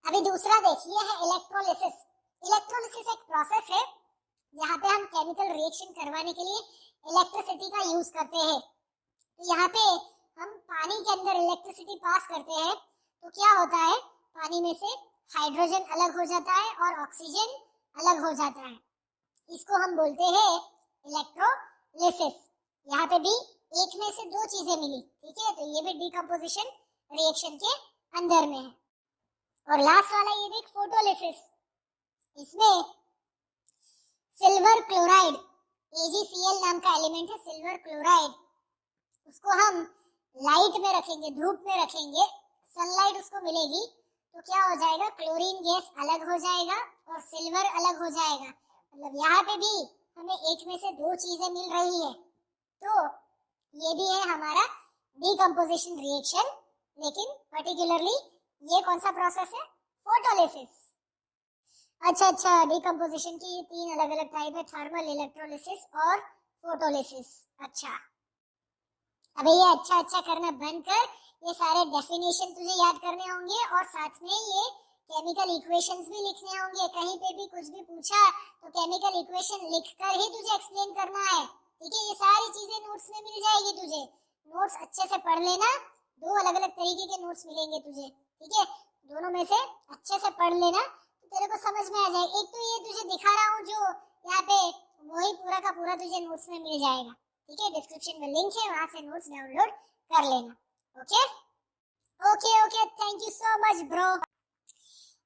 अभी दूसरा देखिए है इलेक्ट्रोलिसिस। इलेक्ट्रोलिसिस एक प्रोसेस है जहाँ पे हम केमिकल रिएक्शन करवाने के लिए इलेक्ट्रिसिटी का यूज करते हैं। तो यहाँ पे हम पानी के अंदर इलेक्ट्रिसिटी पास करते हैं तो क्या होता है, पानी में से हाइड्रोजन अलग हो जाता है और ऑक्सीजन अलग हो जाता है, इसको हम बोलते हैं इलेक्ट्रोलिसिस। यहाँ पे भी एक में से दो चीजें मिली, ठीक है, तो ये भी डीकंपोजिशन रिएक्शन के अंदर में है। और लास्ट वाला ये देख, फोटोलिसिस, इसमें सिल्वर क्लोराइड, AgCl नाम का एलिमेंट है सिल्वर क्लोराइड, उसको हम लाइट में रखेंगे, धूप में रखेंगे, सनलाइट उसको मिलेगी तो क्या हो जाएगा, क्लोरीन गैस अलग हो जाएगा और सिल्वर अलग हो जाएगा, मतलब यहाँ पे भी हमें एक में से दो चीजें मिल रही है, तो ये भी है हमारा डीकंपोजिशन रिएक्शन। लेकिन पर्टिकुलरली ये कौन सा प्रोसेस है, फोटोलिसिस। अच्छा, डीकंपोजिशन की ये तीन अलग अलग टाइप है, थर्मल, इलेक्ट्रोलिसिस और फोटोलिसिस। अच्छा, अबे ये अच्छा करना बंद कर, ये सारे डेफिनेशन तुझे याद करने होंगे और साथ में ये केमिकल इक्वेशंस भी लिखने होंगे। कहीं पे भी कुछ भी पूछा तो केमिकल इक्वेशन लिखकर ही तुझे एक्सप्लेन करना है, ठीक है। ये सारी चीजें नोट्स में मिल जाएगी तुझे, नोट्स अच्छे से पढ़ लेना, दो अलग अलग तरीके के नोट्स मिलेंगे तुझे, ठीक है, दोनों में से अच्छे से पढ़ लेना तो तेरे को समझ में आ जाए। एक तो ये तुझे दिखा रहा हूँ जो यहाँ पे वही पूरा का पूरा तुझे नोट्स में मिल जाएगा, ठीक है। डिस्क्रिप्शन में लिंक है, वहां से नोट्स डाउनलोड कर लेना। Okay okay okay, thank you so much bro.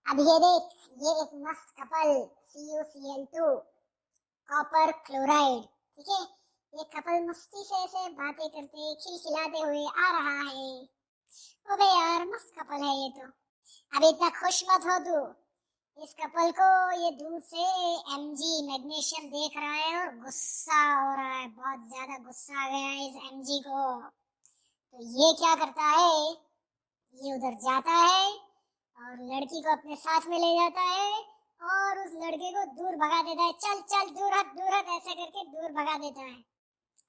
अब ये देख, ये एक मस्त कपल CuCl2 कॉपर क्लोराइड, ठीक है। ये कपल मस्ती से ऐसे बातें करते खिलखिलाते हुए आ रहा है। अबे यार मस्त कपल है ये तो। अब इतना खुश मत हो तू, इस कपल को ये दूर से Mg मैग्नीशियम देख रहा है और गुस्सा हो रहा है, बहुत ज्यादा गुस्सा आ गया है इस Mg को। तो ये क्या करता है, ये उधर जाता है और लड़की को अपने साथ में ले जाता है और उस लड़के को दूर भगा देता है। चल चल दूर हट ऐसे करके दूर भगा देता है।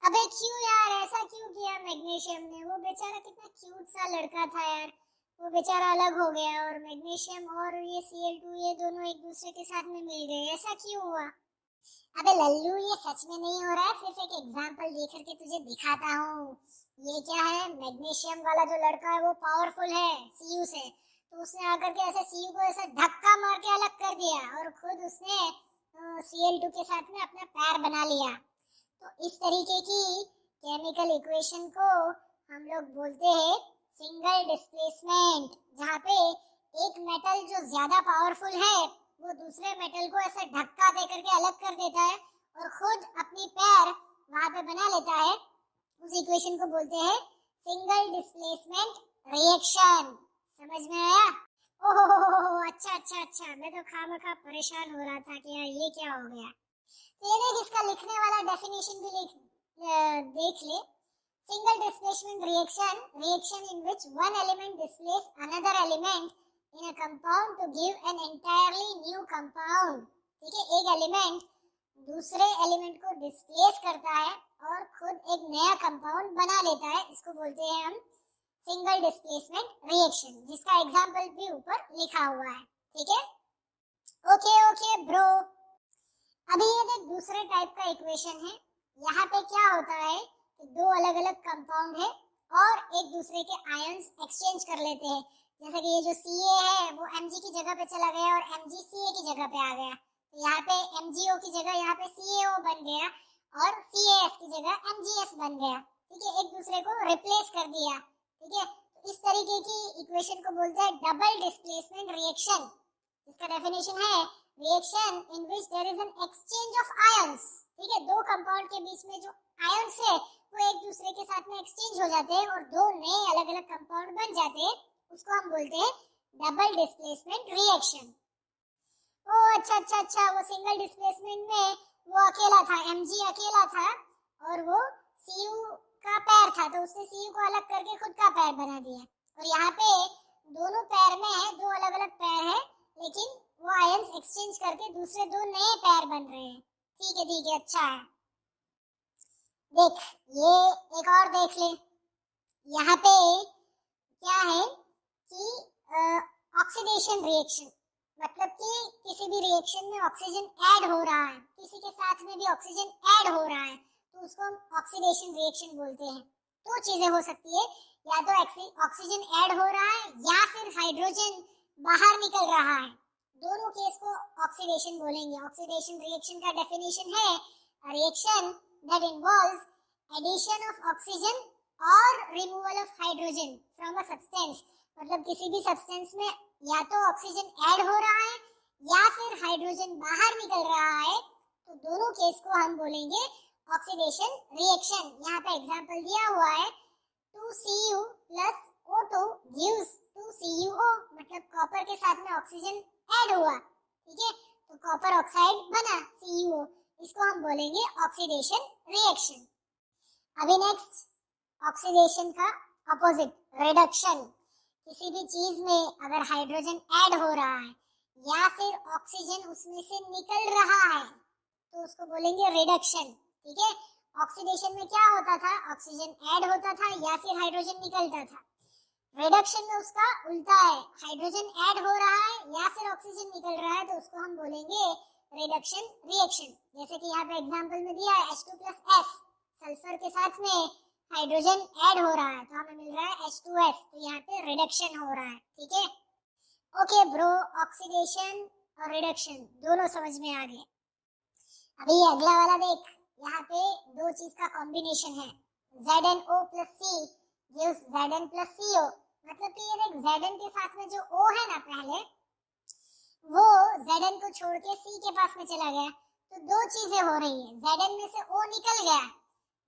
अबे क्यों यार, ऐसा क्यों किया मैग्नीशियम ने? वो बेचारा कितना क्यूट सा लड़का था यार, वो बेचारा अलग हो गया और मैग्नीशियम और ये Cl2 ये दोनों एक दूसरे के साथ में मिल गए, ऐसा क्यों हुआ? अबे लल्लू, ये सच में नहीं हो रहा है, सिर्फ एक एग्जांपल दे करके तुझे दिखाता हूँ। ये क्या है, मैग्नीशियम वाला जो लड़का है वो पावरफुल है Cu से, तो उसने आकर के ऐसे Cu को ऐसे धक्का मार के अलग कर दिया और खुद उसने Cl2 के साथ में अपना पैर बना लिया। तो इस तरीके की केमिकल इक्वेशन को हम लोग बोलते हैं सिंगल डिस्प्लेसमेंट, जहाँ पे एक मेटल जो ज्यादा पावरफुल है वो दूसरे मेटल को ऐसे धक्का दे करके अलग कर देता है और खुद अपनी पैर वहां पे बना लेता है। उस इक्वेशन को बोलते हैं सिंगल डिस्प्लेसमेंट रिएक्शन। समझ में आया? ओह अच्छा, मैं तो खामखा परेशान हो रहा था कि यार ये क्या हो गया। तो ये देख, इसका लिखने वाला डेफिनेशन भी देख ले। Single displacement reaction in which one element displaces another element in a compound to give an entirely new compound। ठीक है, एक एलिमेंट दूसरे एलिमेंट को डिस्प्लेस करता है और खुद एक नया कंपाउंड बना लेता है, इसको बोलते हैं हम सिंगल डिस्प्लेसमेंट रिएक्शन, जिसका एग्जांपल भी ऊपर लिखा हुआ है। ठीक है, ओके ब्रो। अभी ये देख, दूसरे टाइप का इक्वेशन है। यहाँ पे क्या होता है, दो अलग अलग कंपाउंड है और एक दूसरे के आयंस एक्सचेंज कर लेते हैं। जैसे कि ये जो Ca है वो Mg की जगह पे चला गया और Mg Ca की जगह पे आ गया, तो यहाँ पे MgO की जगह यहाँ पे CaO बन गया और CaS की जगह MgS बन गया। ठीक है, एक दूसरे को रिप्लेस कर दिया। ठीक है, तो इस तरीके की इक्वेशन को बोलते हैं डबल डिस्प्लेसमेंट रिएक्शन। इसका डेफिनेशन है reaction in which there is an exchange of ions. ठीक है, दो कंपाउंड के बीच में जो आयंस है वो एक दूसरे के साथ में एक्सचेंज हो जाते हैं और दो नए अलग अलग कंपाउंड बन जाते हैं, उसको हम बोलते हैं डबल डिस्प्लेसमेंट रिएक्शन। ओ अच्छा, वो सिंगल डिस्प्लेसमेंट में वो अकेला था, Mg अकेला था और वो Cu का पैर था, तो उसने Cu को अलग करके खुद का पैर बना दिया। और यहाँ पे दोनों पैर में है, दो अलग अलग पैर है, लेकिन वो आयंस एक्सचेंज करके दूसरे दो नए पैर बन रहे हैं। ठीक है, अच्छा है। देख, ये एक और देख ले, यहाँ पे क्या है कि ऑक्सीडेशन रिएक्शन, मतलब कि किसी भी रिएक्शन में ऑक्सीजन ऐड हो रहा है, किसी के साथ में भी ऑक्सीजन ऐड हो रहा है, तो उसको हम ऑक्सीडेशन रिएक्शन बोलते हैं। दो चीजें हो सकती है, या तो ऑक्सीजन ऐड हो रहा है या फिर हाइड्रोजन बाहर निकल रहा है, दोनों केस को ऑक्सीडेशन बोलेंगे। ऑक्सीडेशन रिएक्शन का डेफिनेशन है reaction that involves addition of oxygen or removal of hydrogen from a substance। मतलब किसी भी सब्सटेंस में या तो ऑक्सीजन ऐड हो रहा है या फिर हाइड्रोजन बाहर निकल रहा है, तो दोनों केस को हम बोलेंगे ऑक्सीडेशन रिएक्शन। यहाँ पे एग्जांपल दिया हुआ है 2Cu plus O2 gives 2CuO, मतलब कॉपर के साथ में ऑक्सीजन ऐड हुआ, ठीक है, तो कॉपर ऑक्साइड बना CuO, इसको हम बोलेंगे ऑक्सीडेशन रिएक्शन। अभी नेक्स्ट, ऑक्सीडेशन का अपोजिट रिडक्शन। किसी भी चीज में अगर हाइड्रोजन ऐड हो रहा है या फिर ऑक्सीजन उसमें से निकल रहा है तो उसको बोलेंगे रिडक्शन। ठीक है, ऑक्सीडेशन में क्या होता था, ऑक्सीजन ऐड होता था या फिर हाइड्रोजन निकलता था। रिडक्शन में उसका उल्टा है, हाइड्रोजन ऐड हो रहा है या फिर ऑक्सीजन निकल रहा है, तो उसको हम बोलेंगे रिडक्शन रिएक्शन। जैसे कि यहाँ पे एग्जांपल में दिया है H2+S, सल्फर के साथ में हाइड्रोजन ऐड हो रहा है तो हमें मिल रहा है H2S, तो यहाँ पे रिडक्शन हो रहा है। ठीक है, ओके ब्रो, ऑक्सीडेशन और रिडक्शन दोनों समझ में आ गए। अभी ये अगला वाला देख, यहाँ पे दो चीज का कॉम्बिनेशन है, ZnO plus C gives Zn plus CO। मतलब कि ये देख Zn के साथ में जो O है ना पहले, वो Zn को छोड़ के C के पास में चला गया, तो दो चीजें हो रही है। Zn में से O निकल गया,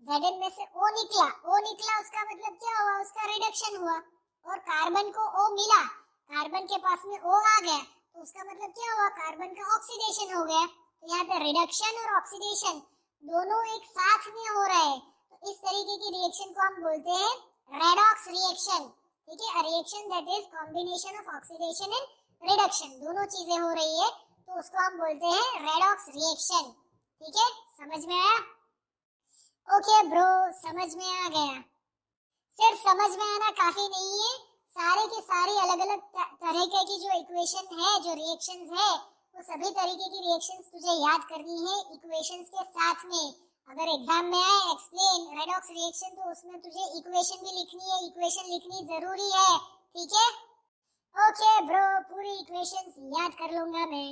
Zn में से O निकला, उसका मतलब क्या हुआ, उसका रिडक्शन हुआ। और कार्बन को O मिला, कार्बन के पास में O आ गया, तो उसका मतलब क्या हुआ, कार्बन का ऑक्सीडेशन हो गया। तो यहाँ पे रिडक्शन और ऑक्सीडेशन दोनों एक साथ में हो रहे हैं, तो इस तरीके की रिएक्शन को हम बोलते हैं रेडॉक्स रिएक्शन। ठीक है, reaction that is combination of oxidation and reduction, दोनों चीजें हो रही है, तो उसको हम बोलते हैं रेडॉक्स रिएक्शन। ठीक है, समझ में आया? ओके ब्रो, समझ में आ गया। सिर्फ समझ में आना काफी नहीं है, सारे के सारे अलग अलग तरीके की जो इक्वेशन है, जो रिएक्शंस है, वो सभी तरीके की रिएक्शंस तुझे याद करनी है इक्वेशंस के साथ में। अगर एग्जाम में आए एक्सप्लेन रेडॉक्स रिएक्शन, तो उसमें तुझे इक्वेशन भी लिखनी है, इक्वेशन लिखनी जरूरी है। ठीक है, ओके ब्रो, पूरी इक्वेशंस याद कर लूंगा मैं।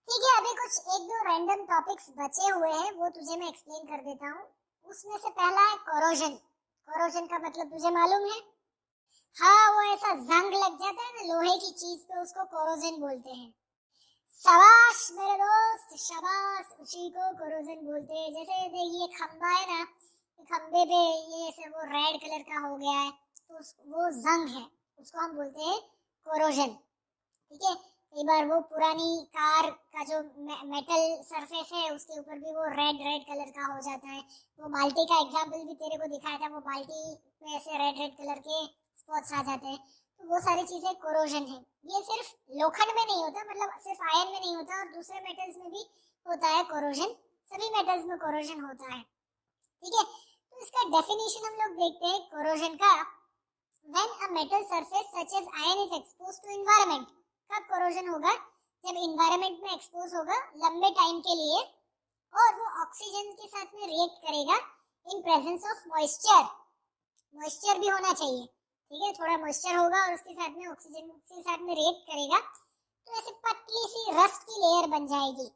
ठीक है, अभी कुछ एक दो रैंडम टॉपिक्स बचे हुए हैं, वो तुझे मैं एक्सप्लेन कर देता हूँ। उसमें से पहला है कोरोजन। कोरोजन का मतलब तुझे मालूम है? हाँ, वो ऐसा जंग लग जाता है ना लोहे की चीज पे, उसको कोरोजन बोलते हैं। शाबाश मेरे दोस्त, शाबाश, उसी को कोरोजन बोलते हैं। जैसे ये खंबा है ना, खंबे पे ये ऐसे वो रेड कलर का हो गया है, तो वो जंग है, उसको हम बोलते हैं कोरोजन। ठीक है, कई बार वो पुरानी कार का जो मेटल सरफेस है, उसके ऊपर भी वो रेड रेड कलर का हो जाता है। वो बाल्टी का एग्जांपल भी तेरे को दिखाया था, वो बाल्टी में ऐसे रेड रेड कलर के स्पॉट्स आ जाते हैं, तो वो सारी चीजें कोरोजन है। ये सिर्फ लोखंड में नहीं होता, मतलब सिर्फ आयरन में नहीं होता, और दूसरे मेटल्स में भी होता है कोरोजन, सभी मेटल्स में कोरोजन होता है। ठीक है, तो इसका डेफिनेशन हम लोग देखते हैं कोरोजन का। When a metal surface such as iron is exposed to environment, कब कोरोजन होगा, जब इन्वायरमेंट में एक्सपोज होगा लंबे टाइम के लिए, और वो ऑक्सीजन के साथ में रिएक्ट करेगा in presence of moisture. Moisture भी होना चाहिए, ठीक है, थोड़ा मॉइस्चर होगा और उसके साथ में ऑक्सीजन के साथ में रिएक्ट करेगा, तो ऐसे पतली सी रस्ट की लेयर बन जाएगी,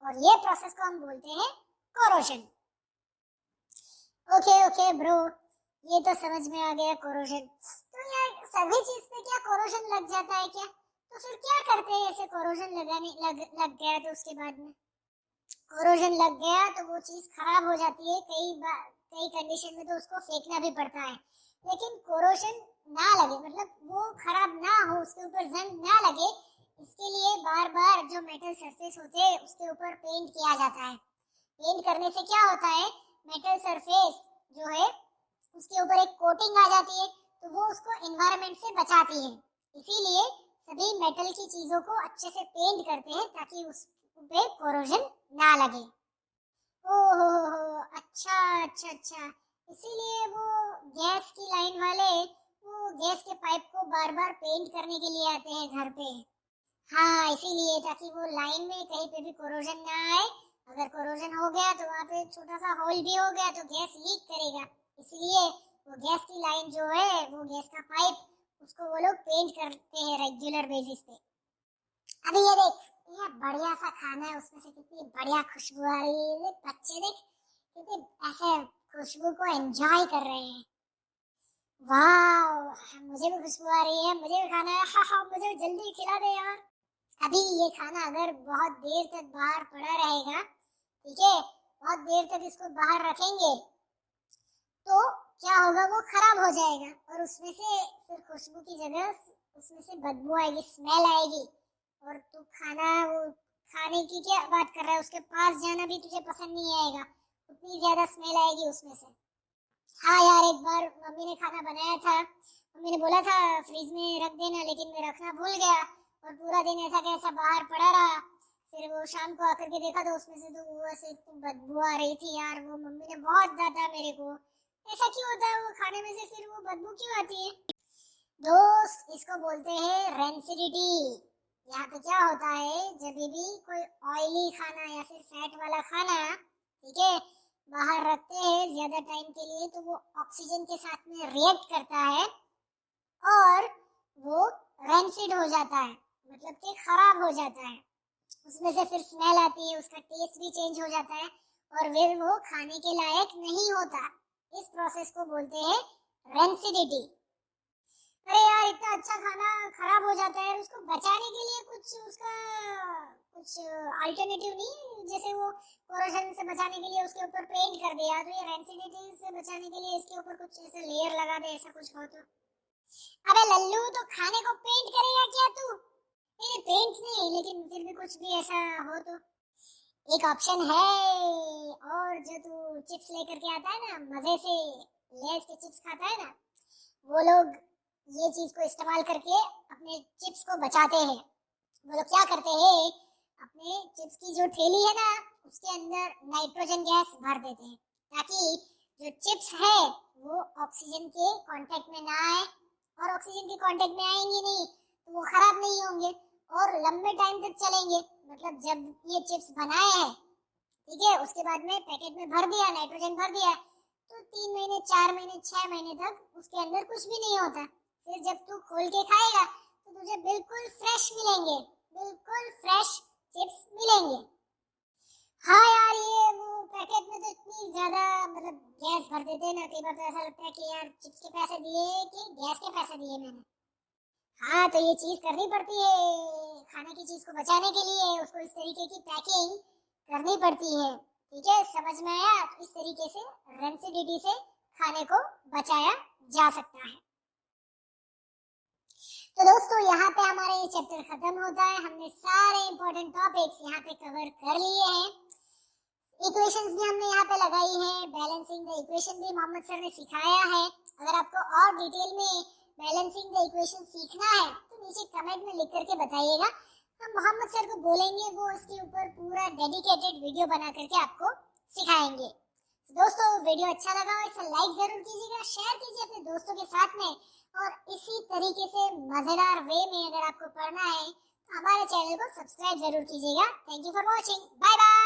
और ये प्रोसेस को हम बोलते हैं कोरोजन। ओके ओके ब्रो, ये तो समझ में आ गया कोरोजन। तो यार सभी चीज पे क्या कोरोजन लग जाता है क्या? तो फिर क्या करते हैं ऐसे कोरोजन लग गया, तो उसके बाद में कोरोजन लग गया तो वो चीज खराब हो जाती है, कई कंडीशन में तो उसको फेंकना भी पड़ता है। लेकिन कोरोजन ना लगे, मतलब वो खराब ना हो, उसके ऊपर जंग ना लगे, इसके लिए बार बार जो मेटल सरफेस होते हैं उसके ऊपर पेंट किया जाता है। पेंट करने से क्या होता है, मेटल सरफेस जो है उसके ऊपर एक कोटिंग आ जाती है, तो वो उसको एनवायरनमेंट से बचाती है। इसीलिए सभी मेटल की चीजों को अच्छे से पेंट करते हैं ताकि उस पे कोरोजन ना लगे। ओहो, अच्छा अच्छा अच्छा, इसीलिए वो गैस की लाइन वाले वो गैस के पाइप को बार बार पेंट करने के लिए आते हैं घर पे। हाँ, इसीलिए ताकि वो लाइन में कहीं पे भी कोरोजन ना आए। अगर कोरोजन हो गया तो वहाँ पे छोटा सा होल भी हो गया तो गैस लीक करेगा, इसलिए वो गैस की लाइन जो है, वो गैस का पाइप, उसको वो लोग पेंट करते हैं रेगुलर बेसिस पे। अभी ये देख, ये बढ़िया सा खाना है, उसमें से कितनी बढ़िया खुशबू आ रही है, बच्चे देख कितने ऐसे खुशबू को एंजॉय कर रहे हैं। वाह, मुझे भी खुशबू आ रही है, मुझे भी खाना है। हाँ हाँ, मुझे जल्दी खिला दे यार। अभी ये खाना अगर बहुत देर तक बाहर पड़ा रहेगा, ठीक है, बहुत देर तक इसको बाहर रखेंगे, तो क्या होगा, वो खराब हो जाएगा, और उसमें से फिर खुशबू की जगह उसमें से बदबू आएगी, स्मेल आएगी, और तू खाना, वो खाने की क्या बात कर रहा है, उसके पास जाना भी तुझे पसंद नहीं आएगा, उतनी ज्यादा स्मेल आएगी उसमें से। हाँ यार, एक बार मम्मी ने खाना बनाया था, मम्मी ने बोला था फ्रिज में रख देना, लेकिन मैं रखना भूल गया, और पूरा दिन ऐसा कैसा बाहर पड़ा रहा। फिर वो शाम को आकर के देखा तो उसमें से तो वो ऐसे बदबू आ रही थी यार। वो मम्मी ने बहुत डांटा मेरे को, ऐसा क्यों होता है, वो खाने में से फिर वो बदबू क्यों आती है? दोस्त, इसको बोलते हैं रेंसिडिटी। यहाँ पे क्या होता है, जब भी कोई ऑयली खाना या फिर फैट वाला खाना, ठीक है, बाहर रखते हैं ज्यादा टाइम के लिए, तो वो ऑक्सीजन के साथ में रिएक्ट करता है और वो रेंसिड हो जाता है, मतलब कि खराब हो जाता है। उसमें से फिर स्मेल आती है, उसका टेस्ट भी चेंज हो जाता है और फिर वो खाने के लायक नहीं होता। इस प्रोसेस को बोलते हैं रेंसिडिटी। अरे यार, इतना अच्छा खाना खराब हो जाता है, उसको बचाने के लिए कुछ उसका कुछ अल्टरनेटिव नहीं है? जैसे वो कोरोजन से बचाने के लिए उसके ऊपर पेंट कर दिया, तो ये रेंसिडिटी से बचाने के लिए इसके ऊपर कुछ ऐसे लेयर लगा दे, ऐसा कुछ हो तो। अबे लल्लू, तो खाने को पेंट करेगा क्या तू? नहीं, पेंट नहीं, लेकिन फिर भी कुछ भी ऐसा हो तो। एक ऑप्शन है और, जो तू चिप्स लेकर के आता है ना, मजे से लेस के चिप्स खाता है ना, वो लोग ये चीज को इस्तेमाल करके अपने चिप्स को बचाते हैं। वो लोग क्या करते हैं, अपने चिप्स की जो थैली है ना, उसके अंदर नाइट्रोजन गैस भर देते हैं, ताकि जो चिप्स है वो ऑक्सीजन के कांटेक्ट में ना आए, और ऑक्सीजन के कांटेक्ट में आएंगे नहीं तो वो खराब नहीं होंगे और लंबे टाइम तक चलेंगे। मतलब जब ये चिप्स बनाए हैं, ठीक है, उसके बाद में पैकेट में भर दिया, नाइट्रोजन भर दिया, तो 3 महीने, 4 महीने, 6 महीने तक उसके अंदर कुछ भी नहीं होता। फिर जब तू खोल के खाएगा तो तुझे बिल्कुल फ्रेश मिलेंगे, बिल्कुल फ्रेश चिप्स मिलेंगे। हाँ यार, ये वो पैकेट में तो इतनी ज्यादा मतलब गैस भर देते हैं ना, कई बार तो ऐसा लगता है कि यार चिप्स के पैसे दिए कि गैस के पैसे दिए मैंने। हाँ, तो ये चीज करनी पड़ती है, खाने की चीज को बचाने के लिए उसको इस तरीके की पैकिंग करनी पड़ती है। ठीक है, समझ में आया? तो इस तरीके से रेंसिडिटी से खाने को बचाया जा सकता है। तो दोस्तों, यहाँ पे हमारा ये चैप्टर खत्म होता है। हमने सारे इंपॉर्टेंट टॉपिक्स यहाँ पे कवर कर लिए हैं। इक्वेशंस भी हमने यहाँ पे लगाई है, बैलेंसिंग द इक्वेशन भी मोहम्मद सर ने सिखाया है। अगर आपको और डिटेल में बैलेंसिंग द इक्वेशन सीखना है तो नीचे कमेंट में लिख करके बताइएगा, हम मोहम्मद सर को बोलेंगे वो इसके ऊपर पूरा डेडिकेटेड वीडियो बना करके आपको सिखाएंगे। दोस्तों, वीडियो अच्छा लगा हो इसे लाइक जरूर कीजिएगा, शेयर कीजिए अपने दोस्तों के साथ में, और इसी तरीके से मजेदार वे में अगर आपको पढ़ना है तो हमारे चैनल को सब्सक्राइब जरूर कीजिएगा। Thank you for watching, bye bye.